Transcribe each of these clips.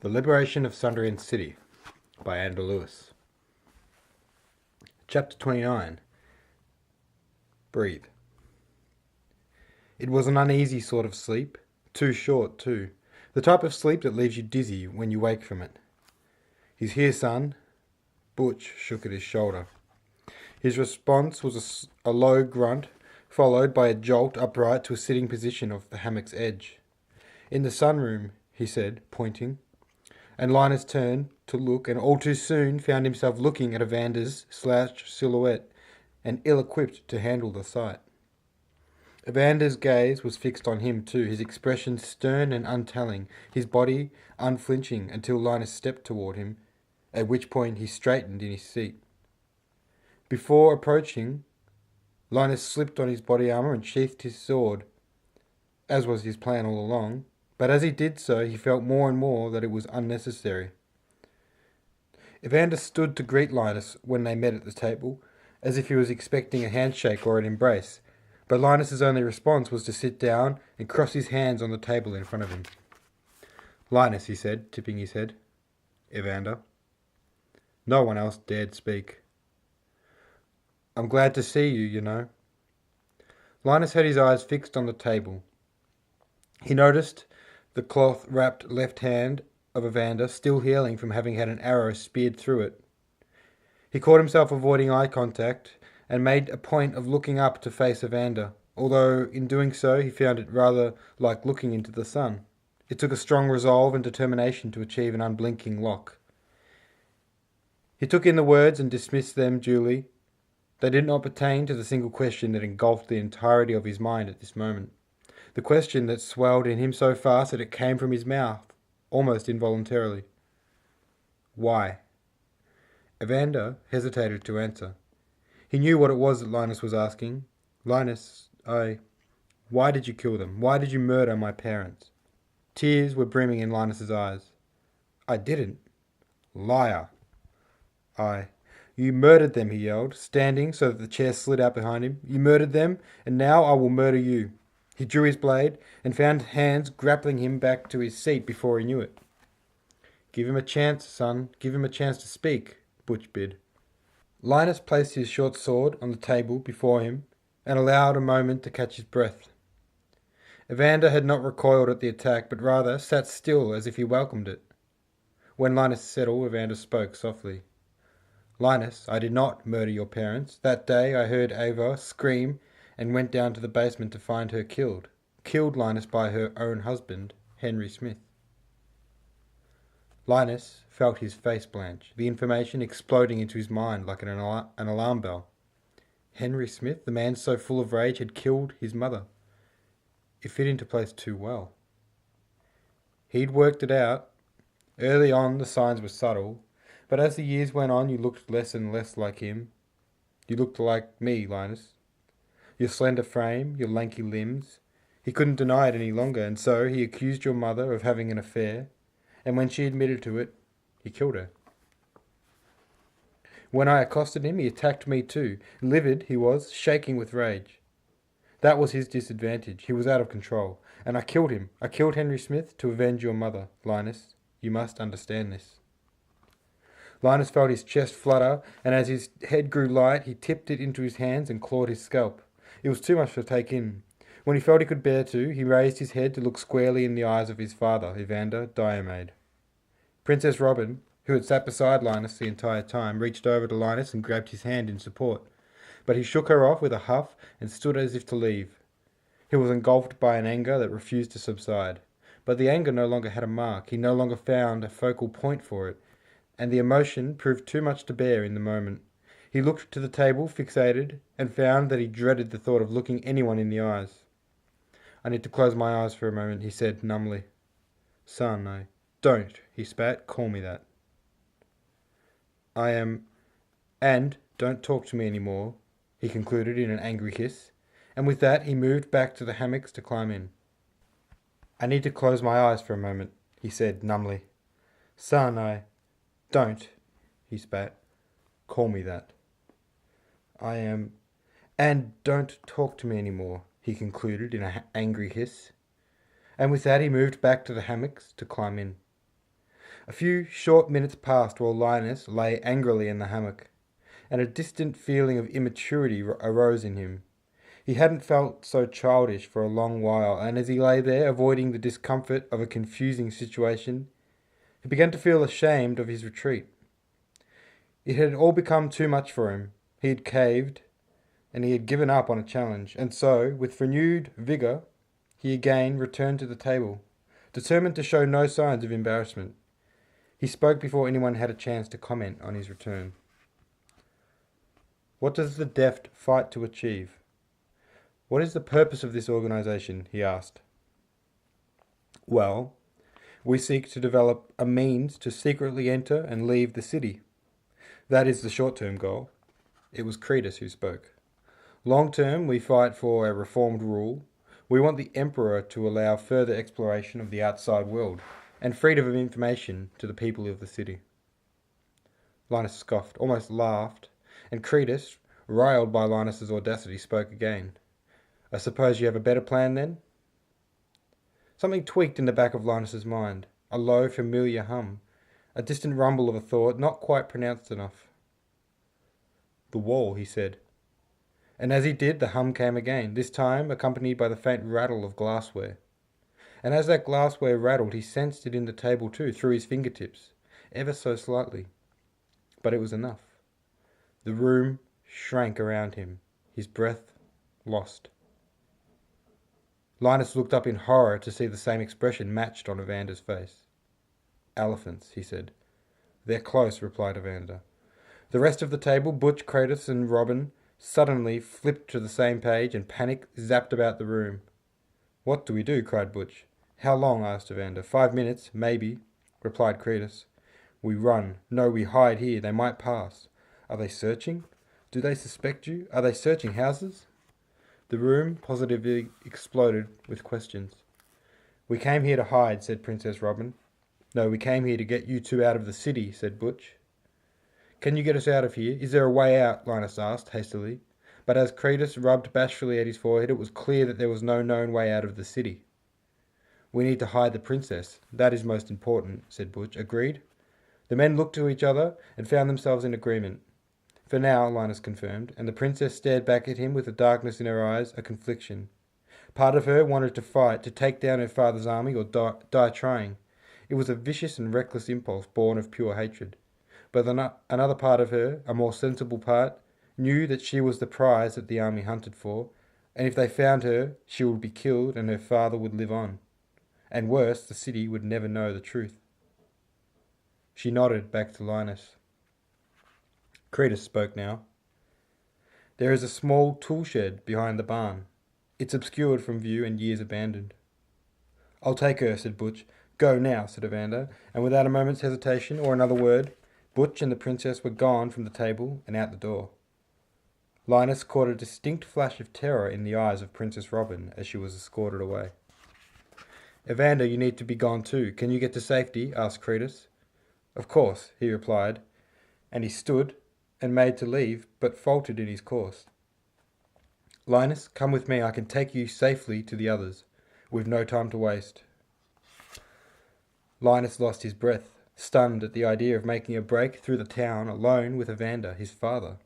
The Liberation of Sundrian City by Andrew Lewis. Chapter 29. Breathe. It was an uneasy sort of sleep, too short too, the type of sleep that leaves you dizzy when you wake from it. "He's here, son." Butch shook at his shoulder. His response was a low grunt, followed by a jolt upright to a sitting position of the hammock's edge. "In the sunroom," he said, pointing. And Linus turned to look, and all too soon found himself looking at Evander's slouched silhouette, and ill-equipped to handle the sight. Evander's gaze was fixed on him too, his expression stern and untelling, his body unflinching until Linus stepped toward him, at which point he straightened in his seat. Before approaching, Linus slipped on his body armour and sheathed his sword, as was his plan all along, but as he did so he felt more and more that it was unnecessary. Evander stood to greet Linus when they met at the table, as if he was expecting a handshake or an embrace, but Linus's only response was to sit down and cross his hands on the table in front of him. "Linus," he said, tipping his head. "Evander." No one else dared speak. "I'm glad to see you, you know." Linus had his eyes fixed on the table. He noticed the cloth-wrapped left hand of Evander still healing from having had an arrow speared through it. He caught himself avoiding eye contact and made a point of looking up to face Evander, although in doing so he found it rather like looking into the sun. It took a strong resolve and determination to achieve an unblinking lock. He took in the words and dismissed them duly. They did not pertain to the single question that engulfed the entirety of his mind at this moment. The question that swelled in him so fast that it came from his mouth, almost involuntarily. Why? Evander hesitated to answer. He knew what it was that Linus was asking. "Linus, why did you kill them? Why did you murder my parents?" Tears were brimming in Linus's eyes. "I didn't." "Liar." You murdered them," he yelled, standing so that the chair slid out behind him. "You murdered them, and now I will murder you." He drew his blade and found hands grappling him back to his seat before he knew it. "Give him a chance, son. Give him a chance to speak," Butch bid. Linus placed his short sword on the table before him and allowed a moment to catch his breath. Evander had not recoiled at the attack, but rather sat still as if he welcomed it. When Linus settled, Evander spoke softly. "Linus, I did not murder your parents. That day I heard Ava scream and went down to the basement to find her killed. Killed, Linus, by her own husband, Henry Smith." Linus felt his face blanch, the information exploding into his mind like an alarm bell. Henry Smith, the man so full of rage, had killed his mother. It fit into place too well. He'd worked it out. Early on the signs were subtle, but as the years went on you looked less and less like him. You looked like me, Linus. Your slender frame, your lanky limbs. He couldn't deny it any longer, and so he accused your mother of having an affair, and when she admitted to it, he killed her. When I accosted him, he attacked me too. Livid, he was, shaking with rage. That was his disadvantage. He was out of control, and I killed him. I killed Henry Smith to avenge your mother, Linus. You must understand this. Linus felt his chest flutter, and as his head grew light, he tipped it into his hands and clawed his scalp. It was too much to take in. When he felt he could bear to, he raised his head to look squarely in the eyes of his father, Evander Diomede. Princess Robin, who had sat beside Linus the entire time, reached over to Linus and grabbed his hand in support. But he shook her off with a huff and stood as if to leave. He was engulfed by an anger that refused to subside. But the anger no longer had a mark. He no longer found a focal point for it, and the emotion proved too much to bear in the moment. He looked to the table, fixated, and found that he dreaded the thought of looking anyone in the eyes. "I need to close my eyes for a moment," he said numbly. "Son, Don't," he spat. "Call me that." "I am... And don't talk to me any more," he concluded in an angry hiss, and with that he moved back to the hammocks to climb in. "I need to close my eyes for a moment," he said numbly. "Son, Don't," he spat. "Call me that." "I am... And don't talk to me any more," he concluded in an angry hiss, and with that he moved back to the hammocks to climb in. A few short minutes passed while Linus lay angrily in the hammock, and a distant feeling of immaturity arose in him. He hadn't felt so childish for a long while, and as he lay there, avoiding the discomfort of a confusing situation, he began to feel ashamed of his retreat. It had all become too much for him. He had caved, and he had given up on a challenge, and so, with renewed vigour, he again returned to the table, determined to show no signs of embarrassment. He spoke before anyone had a chance to comment on his return. What does the deft fight to achieve? What is the purpose of this organisation? He asked. Well, we seek to develop a means to secretly enter and leave the city. That is the short-term goal. It was Cretus who spoke. Long-term, we fight for a reformed rule. We want the Emperor to allow further exploration of the outside world and freedom of information to the people of the city. Linus scoffed, almost laughed, and Cretus, riled by Linus's audacity, spoke again. I suppose you have a better plan then? Something tweaked in the back of Linus's mind, a low, familiar hum, a distant rumble of a thought not quite pronounced enough. The wall, he said. And as he did, the hum came again, this time accompanied by the faint rattle of glassware. And as that glassware rattled, he sensed it in the table too, through his fingertips, ever so slightly. But it was enough. The room shrank around him, his breath lost. Linus looked up in horror to see the same expression matched on Evander's face. Elephants, he said. They're close, replied Evander. The rest of the table, Butch, Cretus, and Robin, suddenly flipped to the same page and panic zapped about the room. What do we do? Cried Butch. How long? Asked Evander. 5 minutes, maybe, replied Cretus. We run. No, we hide here. They might pass. Are they searching? Do they suspect you? Are they searching houses? The room positively exploded with questions. We came here to hide, said Princess Robin. No, we came here to get you two out of the city, said Butch. Can you get us out of here? Is there a way out? Linus asked hastily. But as Cretus rubbed bashfully at his forehead, it was clear that there was no known way out of the city. We need to hide the princess. That is most important, said Butch. Agreed? The men looked to each other and found themselves in agreement. For now, Linus confirmed, and the princess stared back at him with the darkness in her eyes, a confliction. Part of her wanted to fight, to take down her father's army or die trying. It was a vicious and reckless impulse born of pure hatred. But another part of her, a more sensible part, knew that she was the prize that the army hunted for, and if they found her, she would be killed and her father would live on. And worse, the city would never know the truth. She nodded back to Linus. Cretus spoke now. There is a small tool shed behind the barn. It's obscured from view and years abandoned. I'll take her, said Butch. Go now, said Evander, and without a moment's hesitation or another word, Butch and the princess were gone from the table and out the door. Linus caught a distinct flash of terror in the eyes of Princess Robin as she was escorted away. Evander, you need to be gone too. Can you get to safety? Asked Cretus. Of course, he replied, and he stood and made to leave, but faltered in his course. Linus, come with me. I can take you safely to the others. We've no time to waste. Linus lost his breath, stunned at the idea of making a break through the town alone with Evander, his father.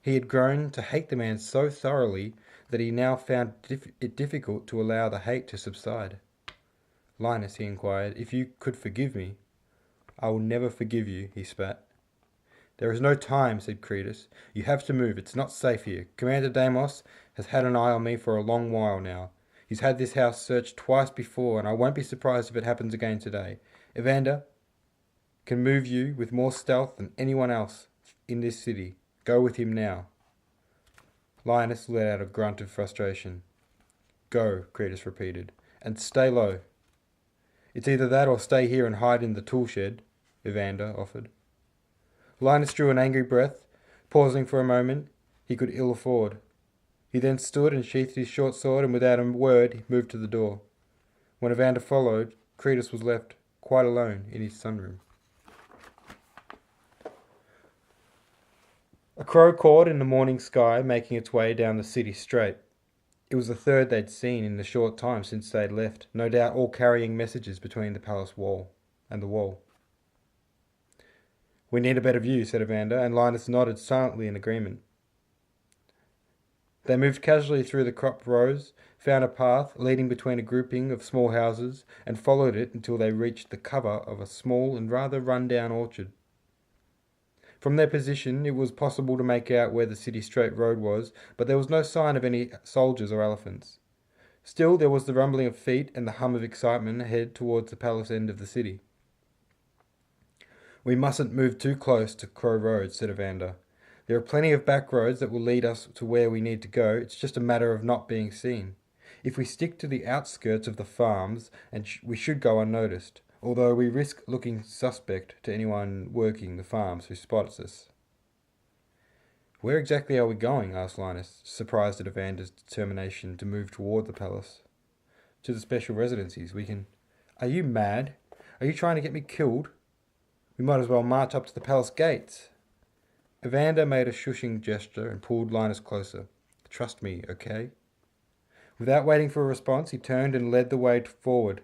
He had grown to hate the man so thoroughly that he now found it difficult to allow the hate to subside. Linus, he inquired, if you could forgive me. I will never forgive you, he spat. There is no time, said Cretus. You have to move. It's not safe here. Commander Deimos has had an eye on me for a long while now. He's had this house searched twice before, and I won't be surprised if it happens again today. Evander can move you with more stealth than anyone else in this city. Go with him now. Linus let out a grunt of frustration. Go, Cretus repeated, and stay low. It's either that or stay here and hide in the tool shed, Evander offered. Linus drew an angry breath. Pausing for a moment, he could ill afford. He then stood and sheathed his short sword, and without a word he moved to the door. When Evander followed, Cretus was left quite alone in his sunroom. A crow cawed in the morning sky, making its way down the city straight. It was the third they'd seen in the short time since they'd left, no doubt all carrying messages between the palace wall and the wall. We need a better view, said Evander, and Linus nodded silently in agreement. They moved casually through the cropped rows, found a path leading between a grouping of small houses, and followed it until they reached the cover of a small and rather run-down orchard. From their position, it was possible to make out where the city straight road was, but there was no sign of any soldiers or elephants. Still, there was the rumbling of feet and the hum of excitement ahead towards the palace end of the city. We mustn't move too close to Crow Road, said Evander. There are plenty of back roads that will lead us to where we need to go. It's just a matter of not being seen. If we stick to the outskirts of the farms, we should go unnoticed, although we risk looking suspect to anyone working the farms who spots us. Where exactly are we going? Asked Linus, surprised at Evander's determination to move toward the palace. To the special residencies. Are you mad? Are you trying to get me killed? We might as well march up to the palace gates. Evander made a shushing gesture and pulled Linus closer. Trust me, okay? Without waiting for a response, he turned and led the way forward.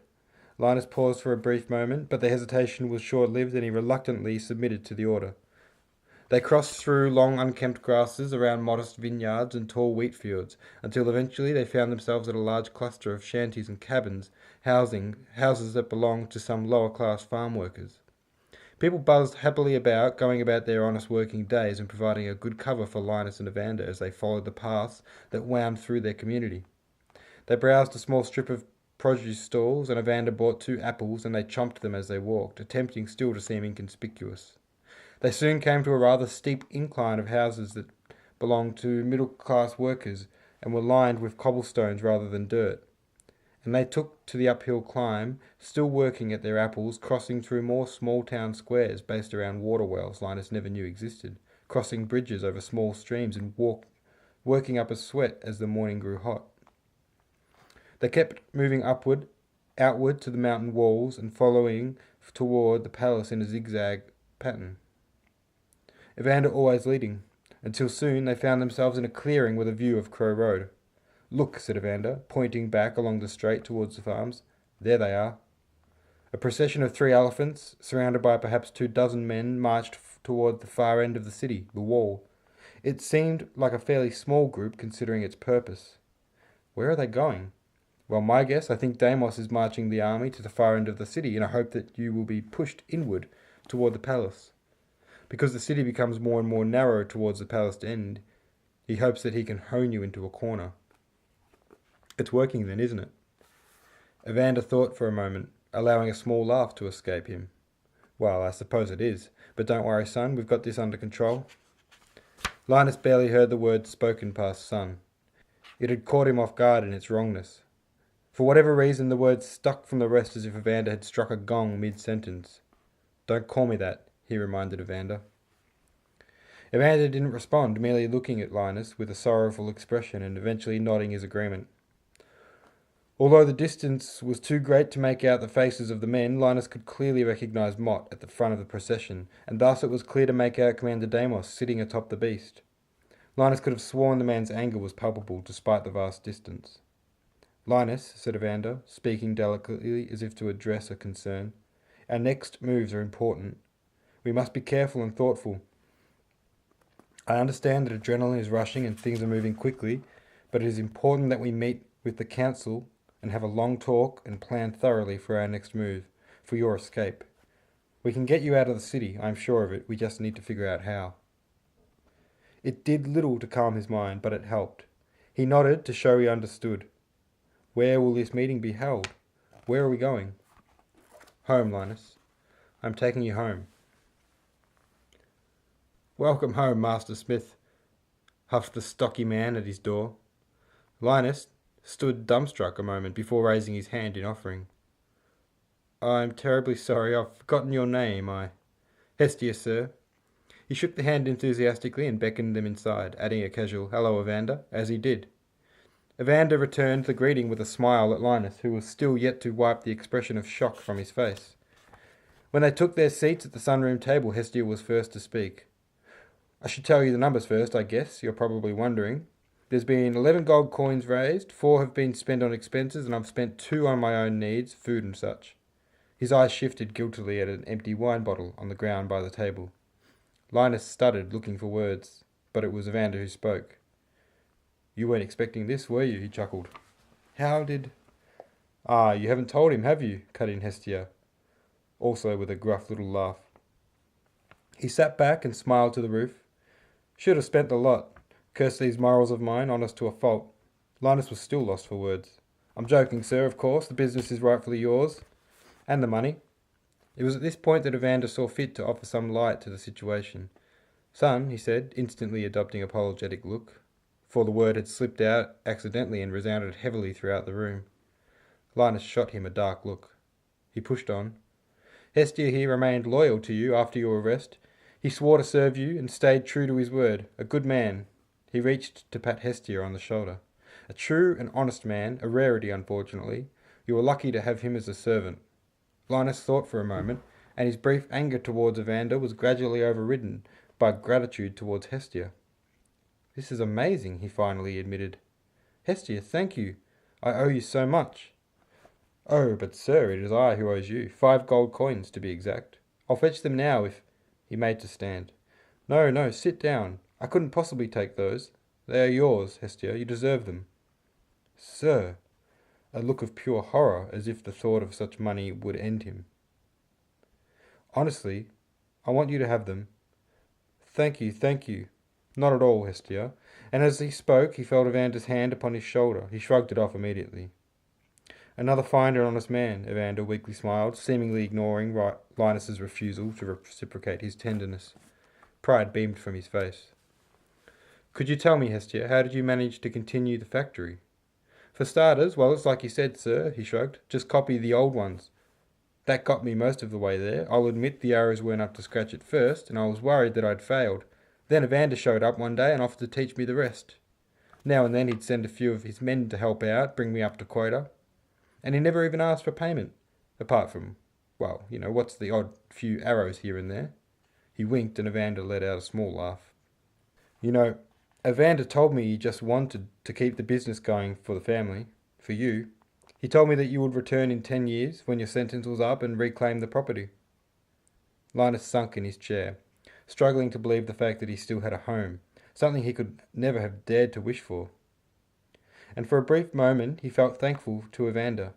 Linus paused for a brief moment, but the hesitation was short-lived and he reluctantly submitted to the order. They crossed through long unkempt grasses around modest vineyards and tall wheat fields, until eventually they found themselves at a large cluster of shanties and cabins, houses that belonged to some lower-class farm workers. People buzzed happily about, going about their honest working days and providing a good cover for Linus and Evander as they followed the paths that wound through their community. They browsed a small strip of produce stalls, and Evander bought 2 apples, and they chomped them as they walked, attempting still to seem inconspicuous. They soon came to a rather steep incline of houses that belonged to middle-class workers and were lined with cobblestones rather than dirt. And they took to the uphill climb, still working at their apples, crossing through more small-town squares based around water wells Linus never knew existed, crossing bridges over small streams and working up a sweat as the morning grew hot. They kept moving outward to the mountain walls and following toward the palace in a zigzag pattern. Evander always leading, until soon they found themselves in a clearing with a view of Crow Road. Look, said Evander, pointing back along the straight towards the farms. There they are. A procession of 3 elephants, surrounded by perhaps 24 men, marched toward the far end of the city, the wall. It seemed like a fairly small group considering its purpose. Where are they going? Well, my guess, I think Deimos is marching the army to the far end of the city in a hope that you will be pushed inward toward the palace. Because the city becomes more and more narrow towards the palace end, he hopes that he can hone you into a corner. It's working then, isn't it? Evander thought for a moment, allowing a small laugh to escape him. Well, I suppose it is, but don't worry, son, we've got this under control. Linus barely heard the words spoken past son. It had caught him off guard in its wrongness. For whatever reason, the words stuck from the rest as if Evander had struck a gong mid-sentence. Don't call me that, he reminded Evander. Evander didn't respond, merely looking at Linus with a sorrowful expression and eventually nodding his agreement. Although the distance was too great to make out the faces of the men, Linus could clearly recognize Mott at the front of the procession, and thus it was clear to make out Commander Deimos sitting atop the beast. Linus could have sworn the man's anger was palpable despite the vast distance. Linus, said Evander, speaking delicately as if to address a concern, our next moves are important. We must be careful and thoughtful. I understand that adrenaline is rushing and things are moving quickly, but it is important that we meet with the council and have a long talk and plan thoroughly for our next move, for your escape. We can get you out of the city, I am sure of it, we just need to figure out how. It did little to calm his mind, but it helped. He nodded to show he understood. Where will this meeting be held? Where are we going? Home, Linus. I'm taking you home. Welcome home, Master Smith, huffed the stocky man at his door. Linus stood dumbstruck a moment before raising his hand in offering. I'm terribly sorry, I've forgotten your name, Hestia, sir. He shook the hand enthusiastically and beckoned them inside, adding a casual, hello, Evander, as he did. Evander returned the greeting with a smile at Linus, who was still yet to wipe the expression of shock from his face. When they took their seats at the sunroom table, Hestia was first to speak. I should tell you the numbers first, I guess, you're probably wondering. There's been 11 gold coins raised, 4 have been spent on expenses, and I've spent 2 on my own needs, food and such. His eyes shifted guiltily at an empty wine bottle on the ground by the table. Linus stuttered, looking for words, but it was Evander who spoke. You weren't expecting this, were you? He chuckled. How did... Ah, you haven't told him, have you? Cut in Hestia, also with a gruff little laugh. He sat back and smiled to the roof. Should have spent the lot. Curse these morals of mine, honest to a fault. Linus was still lost for words. I'm joking, sir, of course. The business is rightfully yours. And the money. It was at this point that Evander saw fit to offer some light to the situation. Son, he said, instantly adopting an apologetic look, for the word had slipped out accidentally and resounded heavily throughout the room. Linus shot him a dark look. He pushed on. Hestia here remained loyal to you after your arrest. He swore to serve you and stayed true to his word. A good man. He reached to pat Hestia on the shoulder. A true and honest man, a rarity unfortunately. You were lucky to have him as a servant. Linus thought for a moment, and his brief anger towards Evander was gradually overridden by gratitude towards Hestia. This is amazing, he finally admitted. Hestia, thank you. I owe you so much. Oh, but sir, it is I who owes you. 5 gold coins, to be exact. I'll fetch them now if... He made to stand. No, sit down. I couldn't possibly take those. They are yours, Hestia. You deserve them. Sir, a look of pure horror, as if the thought of such money would end him. Honestly, I want you to have them. Thank you. Not at all, Hestia. And as he spoke, he felt Evander's hand upon his shoulder. He shrugged it off immediately. Another fine and honest man, Evander weakly smiled, seemingly ignoring Linus's refusal to reciprocate his tenderness. Pride beamed from his face. Could you tell me, Hestia, how did you manage to continue the factory? For starters, well, it's like you said, sir, he shrugged. Just copy the old ones. That got me most of the way there. I'll admit the arrows weren't up to scratch at first, and I was worried that I'd failed. Then Evander showed up one day and offered to teach me the rest. Now and then he'd send a few of his men to help out, bring me up to quota. And he never even asked for payment. Apart from, well, what's the odd few arrows here and there? He winked and Evander let out a small laugh. Evander told me he just wanted to keep the business going for the family, for you. He told me that you would return in 10 years when your sentence was up and reclaim the property. Linus sunk in his chair, struggling to believe the fact that he still had a home, something he could never have dared to wish for. And for a brief moment he felt thankful to Evander.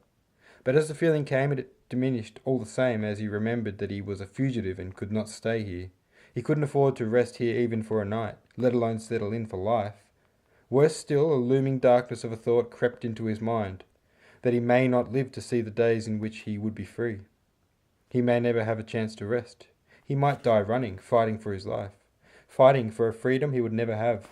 But as the feeling came, it diminished all the same as he remembered that he was a fugitive and could not stay here. He couldn't afford to rest here even for a night, let alone settle in for life. Worse still, a looming darkness of a thought crept into his mind, that he may not live to see the days in which he would be free. He may never have a chance to rest. He might die running, fighting for his life, fighting for a freedom he would never have.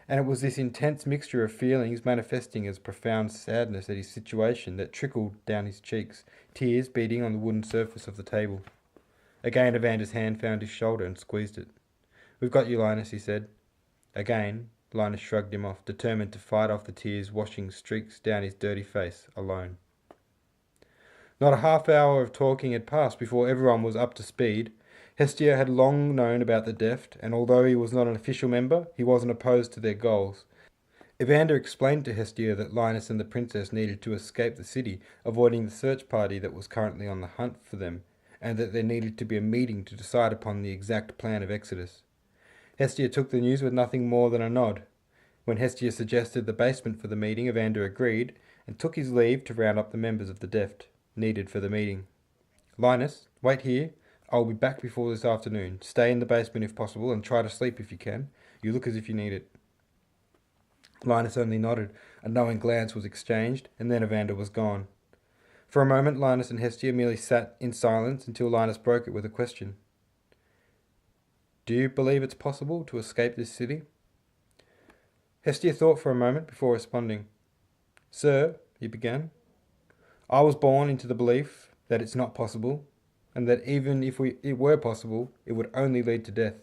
And it was this intense mixture of feelings manifesting as profound sadness at his situation that trickled down his cheeks, tears beating on the wooden surface of the table. Again Evander's hand found his shoulder and squeezed it. We've got you, Linus, he said. Again, Linus shrugged him off, determined to fight off the tears washing streaks down his dirty face, alone. Not a half hour of talking had passed before everyone was up to speed. Hestia had long known about the Deft, and although he was not an official member, he wasn't opposed to their goals. Evander explained to Hestia that Linus and the princess needed to escape the city, avoiding the search party that was currently on the hunt for them, and that there needed to be a meeting to decide upon the exact plan of exodus. Hestia took the news with nothing more than a nod. When Hestia suggested the basement for the meeting, Evander agreed, and took his leave to round up the members of the Deft needed for the meeting. Linus, wait here. I will be back before this afternoon. Stay in the basement if possible, and try to sleep if you can. You look as if you need it. Linus only nodded. A knowing glance was exchanged, and then Evander was gone. For a moment, Linus and Hestia merely sat in silence until Linus broke it with a question. Do you believe it's possible to escape this city? Hestia thought for a moment before responding. Sir, he began, I was born into the belief that it's not possible, and that even if it were possible, it would only lead to death.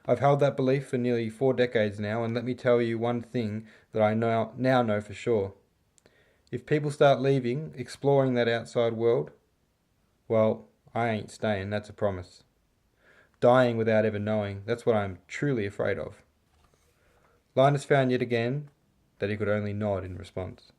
I've held that belief for nearly 4 decades now, and let me tell you one thing that I now know for sure. If people start leaving, exploring that outside world, well, I ain't staying, that's a promise. Dying without ever knowing, that's what I'm truly afraid of. Linus found yet again that he could only nod in response.